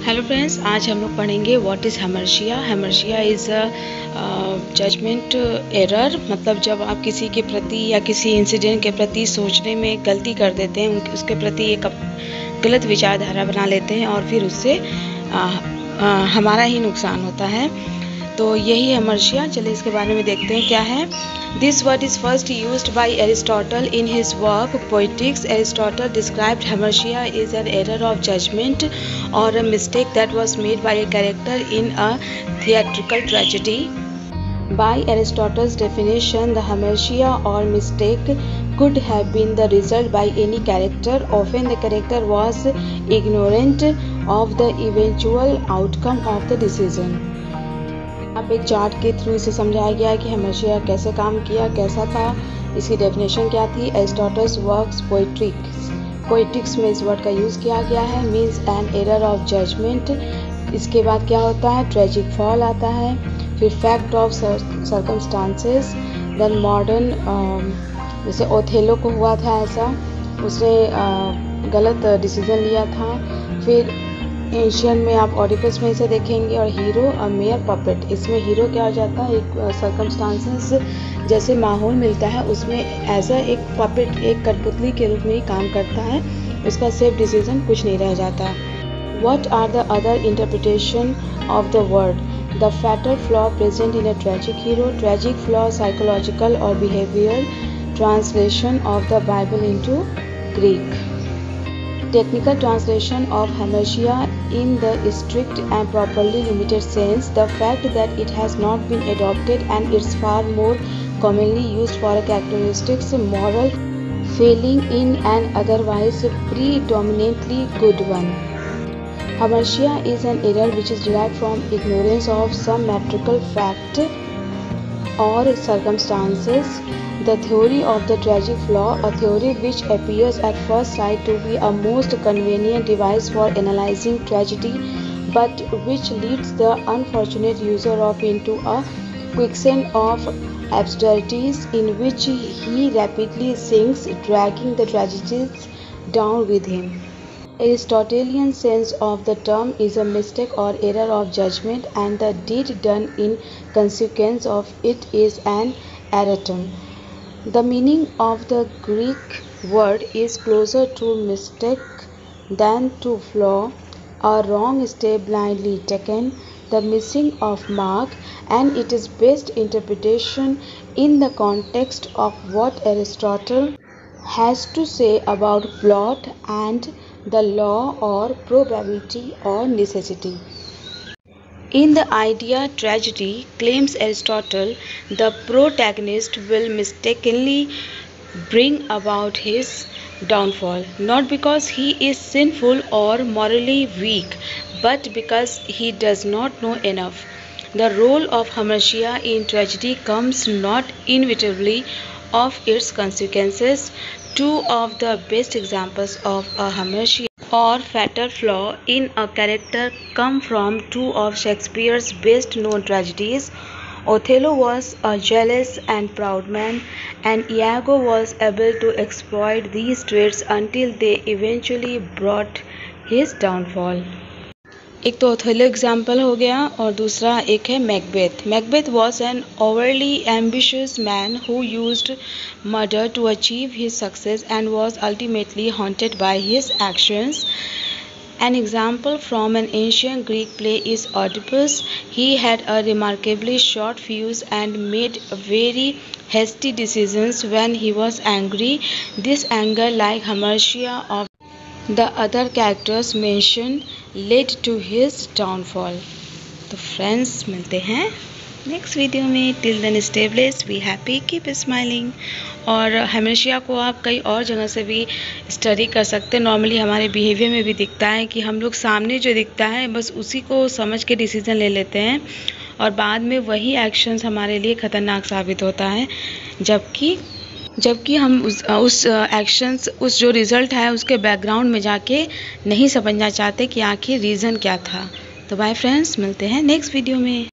Hello friends, आज हम लोग पढ़ेंगे what is hamartia. Hamartia is a judgement error, मतलब जब आप किसी के प्रति या किसी इंसिडेंट के प्रति सोचने में गलती कर देते हैं, उसके प्रति एक गलत विचारधारा बना लेते हैं और फिर उससे हमारा ही नुकसान होता है। तो यही हेमर्शिया। चलिए इसके बारे में देखते हैं क्या है। This word is first used by Aristotle in his work Poetics. Aristotle described hemersia as an error of judgment or a mistake that was made by a character in a theatrical tragedy. By Aristotle's definition, the hemersia or mistake could have been the result by any character. Often the character was ignorant of the eventual outcome of the decision. अब एक chart के through इसे समझाया गया है कि हेमर्शिया कैसे काम किया, कैसा था, इसकी डेफिनेशन क्या थी। एरिस्टोटल्स वर्क्स पोएटिक्स में इस वर्ड का यूज़ किया गया है। Means an error of judgement. इसके बाद क्या होता है, ट्रेजिक फॉल आता है। फिर fact of circumstances. Then modern, जैसे ओथेलो को हुआ था ऐसा, उसने गलत डिसीजन लिया था। फिर एशियन में आप ऑडिपस में इसे देखेंगे। और हीरो अ मेयर पपेट, इसमें हीरो क्या हो जाता है, एक सर्कमस्टांसेस जैसे माहौल मिलता है उसमें एज अ एक पपेट, एक कठपुतली के रूप में ही काम करता है, उसका सेफ डिसीजन कुछ नहीं रह जाता। What are the other interpretation of the word. The fatal flaw present in a tragic hero. Tragic flaw psychological और behaviour. Translation of the Bible into Greek. Technical translation of hemersia in the strict and properly limited sense, the fact that it has not been adopted and is far more commonly used for a characteristic moral failing in an otherwise predominantly good one. Hemersia is an error which is derived from ignorance of some material fact or circumstances. The theory of the tragic flaw, a theory which appears at first sight to be a most convenient device for analyzing tragedy, but which leads the unfortunate user of into a quicksand of absurdities in which he rapidly sinks, dragging the tragedies down with him. Aristotelian sense of the term is a mistake or error of judgment, and the deed done in consequence of it is an erratum. The meaning of the Greek word is closer to mistake than to flaw, a wrong step blindly taken, the missing of mark, and it is best interpretation in the context of what Aristotle has to say about plot and the law or probability or necessity. In the idea tragedy, claims Aristotle, the protagonist will mistakenly bring about his downfall, not because he is sinful or morally weak, but because he does not know enough. The role of hemersia in tragedy comes not inevitably of its consequences. Two of the best examples of a hemersia or fatal flaw in a character come from two of Shakespeare's best known tragedies. Othello was a jealous and proud man, and Iago was able to exploit these traits until they eventually brought his downfall. एक तो Othello example हो गया और दूसरा एक है Macbeth. Macbeth was an overly ambitious man who used murder to achieve his success and was ultimately haunted by his actions. An example from an ancient Greek play is Oedipus. He had a remarkably short fuse and made very hasty decisions when he was angry. This anger, like hemersia of the other characters mentioned, led to his downfall. तो friends, मिलते हैं next video में. Till then stay blessed, be happy, keep smiling. और hamartia को आप कई और जगह से भी स्टडी कर सकते हैं. नॉर्मली हमारे बिहेवियर में भी दिखता है कि हम लोग सामने जो दिखता है बस उसी को समझ के डिसीजन ले लेते हैं और बाद में वही एक्शंस हमारे लिए ख़तरनाक साबित होता है, जबकि हम उस एक्शंस, उस जो रिज़ल्ट है उसके बैकग्राउंड में जाके नहीं समझना चाहते कि आखिर रीज़न क्या था. तो बाय फ्रेंड्स, मिलते हैं नेक्स्ट वीडियो में.